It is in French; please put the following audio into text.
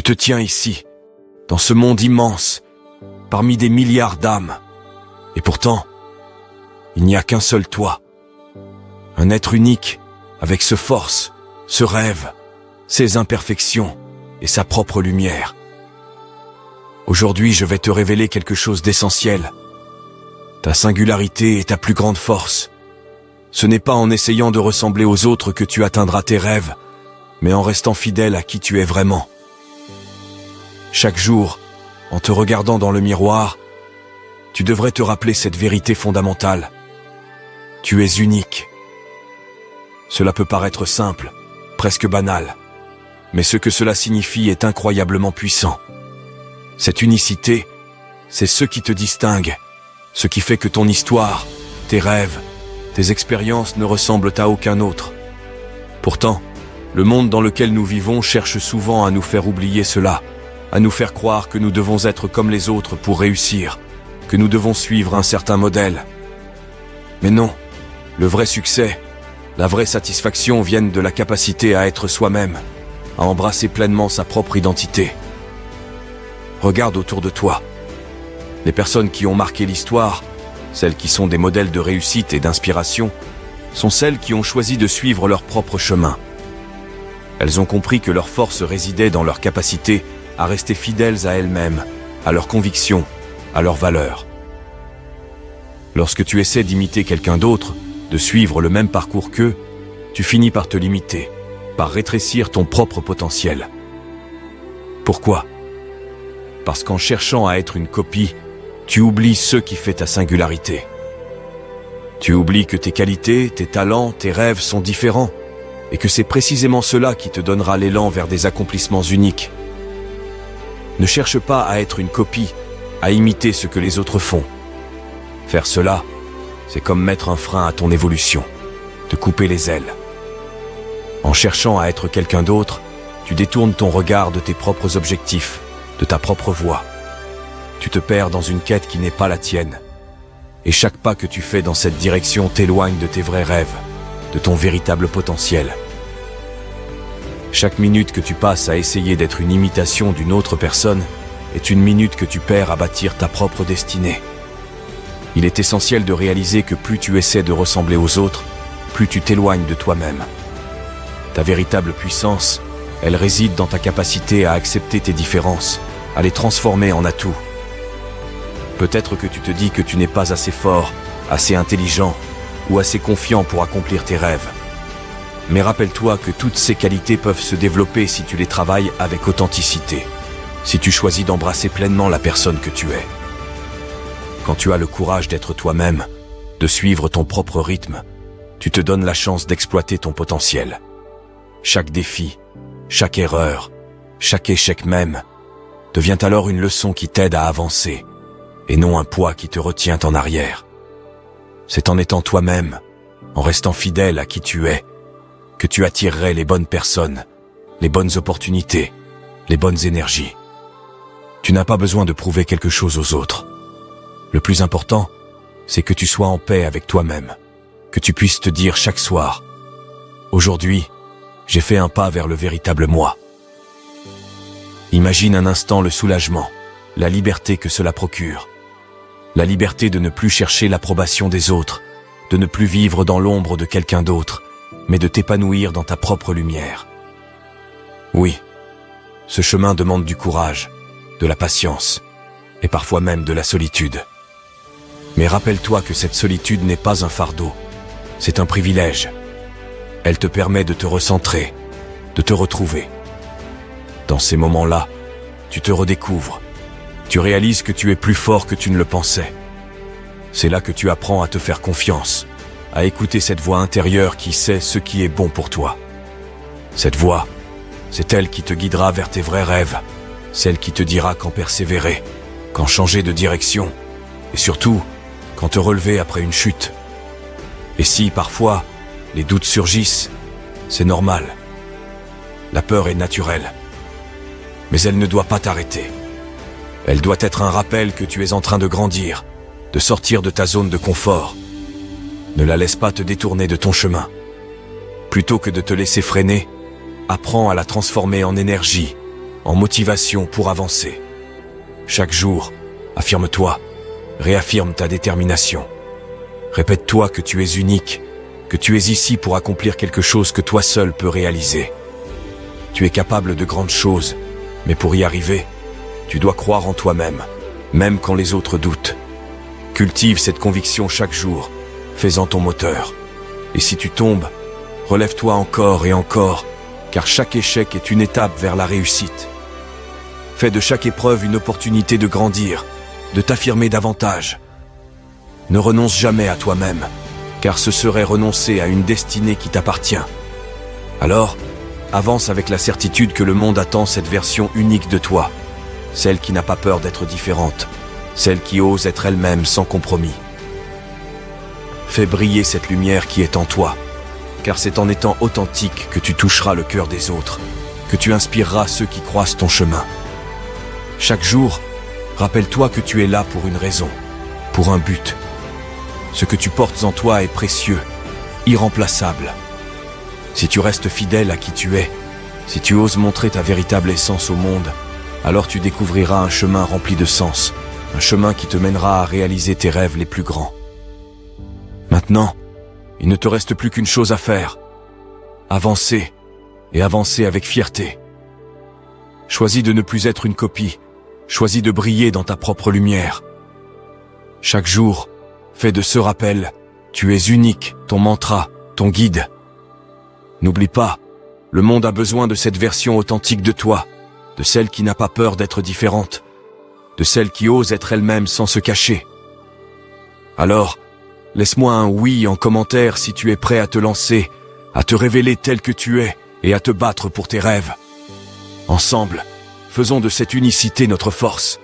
Tu te tiens ici, dans ce monde immense, parmi des milliards d'âmes. Et pourtant, il n'y a qu'un seul toi. Un être unique, avec ce force, ce rêve, ses imperfections et sa propre lumière. Aujourd'hui, je vais te révéler quelque chose d'essentiel. Ta singularité est ta plus grande force. Ce n'est pas en essayant de ressembler aux autres que tu atteindras tes rêves, mais en restant fidèle à qui tu es vraiment. Chaque jour, en te regardant dans le miroir, tu devrais te rappeler cette vérité fondamentale. Tu es unique. Cela peut paraître simple, presque banal, mais ce que cela signifie est incroyablement puissant. Cette unicité, c'est ce qui te distingue, ce qui fait que ton histoire, tes rêves, tes expériences ne ressemblent à aucun autre. Pourtant, le monde dans lequel nous vivons cherche souvent à nous faire oublier cela, à nous faire croire que nous devons être comme les autres pour réussir, que nous devons suivre un certain modèle. Mais non, le vrai succès, la vraie satisfaction viennent de la capacité à être soi-même, à embrasser pleinement sa propre identité. Regarde autour de toi. Les personnes qui ont marqué l'histoire, celles qui sont des modèles de réussite et d'inspiration, sont celles qui ont choisi de suivre leur propre chemin. Elles ont compris que leur force résidait dans leur capacité à rester fidèles à elles-mêmes, à leurs convictions, à leurs valeurs. Lorsque tu essaies d'imiter quelqu'un d'autre, de suivre le même parcours qu'eux, tu finis par te limiter, par rétrécir ton propre potentiel. Pourquoi ? Parce qu'en cherchant à être une copie, tu oublies ce qui fait ta singularité. Tu oublies que tes qualités, tes talents, tes rêves sont différents, et que c'est précisément cela qui te donnera l'élan vers des accomplissements uniques. Ne cherche pas à être une copie, à imiter ce que les autres font. Faire cela, c'est comme mettre un frein à ton évolution, te couper les ailes. En cherchant à être quelqu'un d'autre, tu détournes ton regard de tes propres objectifs, de ta propre voie. Tu te perds dans une quête qui n'est pas la tienne. Et chaque pas que tu fais dans cette direction t'éloigne de tes vrais rêves, de ton véritable potentiel. Chaque minute que tu passes à essayer d'être une imitation d'une autre personne est une minute que tu perds à bâtir ta propre destinée. Il est essentiel de réaliser que plus tu essaies de ressembler aux autres, plus tu t'éloignes de toi-même. Ta véritable puissance, elle réside dans ta capacité à accepter tes différences, à les transformer en atouts. Peut-être que tu te dis que tu n'es pas assez fort, assez intelligent ou assez confiant pour accomplir tes rêves. Mais rappelle-toi que toutes ces qualités peuvent se développer si tu les travailles avec authenticité, si tu choisis d'embrasser pleinement la personne que tu es. Quand tu as le courage d'être toi-même, de suivre ton propre rythme, tu te donnes la chance d'exploiter ton potentiel. Chaque défi, chaque erreur, chaque échec même, devient alors une leçon qui t'aide à avancer, et non un poids qui te retient en arrière. C'est en étant toi-même, en restant fidèle à qui tu es, que tu attirerais les bonnes personnes, les bonnes opportunités, les bonnes énergies. Tu n'as pas besoin de prouver quelque chose aux autres. Le plus important, c'est que tu sois en paix avec toi-même, que tu puisses te dire chaque soir « Aujourd'hui, j'ai fait un pas vers le véritable moi ». Imagine un instant le soulagement, la liberté que cela procure. La liberté de ne plus chercher l'approbation des autres, de ne plus vivre dans l'ombre de quelqu'un d'autre, mais de t'épanouir dans ta propre lumière. Oui, ce chemin demande du courage, de la patience, et parfois même de la solitude. Mais rappelle-toi que cette solitude n'est pas un fardeau, c'est un privilège. Elle te permet de te recentrer, de te retrouver. Dans ces moments-là, tu te redécouvres. Tu réalises que tu es plus fort que tu ne le pensais. C'est là que tu apprends à te faire confiance, à écouter cette voix intérieure qui sait ce qui est bon pour toi. Cette voix, c'est elle qui te guidera vers tes vrais rêves, celle qui te dira quand persévérer, quand changer de direction, et surtout, quand te relever après une chute. Et si, parfois, les doutes surgissent, c'est normal. La peur est naturelle. Mais elle ne doit pas t'arrêter. Elle doit être un rappel que tu es en train de grandir, de sortir de ta zone de confort. Ne la laisse pas te détourner de ton chemin. Plutôt que de te laisser freiner, apprends à la transformer en énergie, en motivation pour avancer. Chaque jour, affirme-toi, réaffirme ta détermination. Répète-toi que tu es unique, que tu es ici pour accomplir quelque chose que toi seul peux réaliser. Tu es capable de grandes choses, mais pour y arriver, tu dois croire en toi-même, même quand les autres doutent. Cultive cette conviction chaque jour, fais-en ton moteur. Et si tu tombes, relève-toi encore et encore, car chaque échec est une étape vers la réussite. Fais de chaque épreuve une opportunité de grandir, de t'affirmer davantage. Ne renonce jamais à toi-même, car ce serait renoncer à une destinée qui t'appartient. Alors, avance avec la certitude que le monde attend cette version unique de toi, celle qui n'a pas peur d'être différente, celle qui ose être elle-même sans compromis. Fais briller cette lumière qui est en toi, car c'est en étant authentique que tu toucheras le cœur des autres, que tu inspireras ceux qui croisent ton chemin. Chaque jour, rappelle-toi que tu es là pour une raison, pour un but. Ce que tu portes en toi est précieux, irremplaçable. Si tu restes fidèle à qui tu es, si tu oses montrer ta véritable essence au monde, alors tu découvriras un chemin rempli de sens, un chemin qui te mènera à réaliser tes rêves les plus grands. Maintenant, il ne te reste plus qu'une chose à faire. Avancer, et avancer avec fierté. Choisis de ne plus être une copie, choisis de briller dans ta propre lumière. Chaque jour, fais de ce rappel, tu es unique, ton mantra, ton guide. N'oublie pas, le monde a besoin de cette version authentique de toi, de celle qui n'a pas peur d'être différente, de celle qui ose être elle-même sans se cacher. Alors, laisse-moi un oui en commentaire si tu es prêt à te lancer, à te révéler tel que tu es et à te battre pour tes rêves. Ensemble, faisons de cette unicité notre force.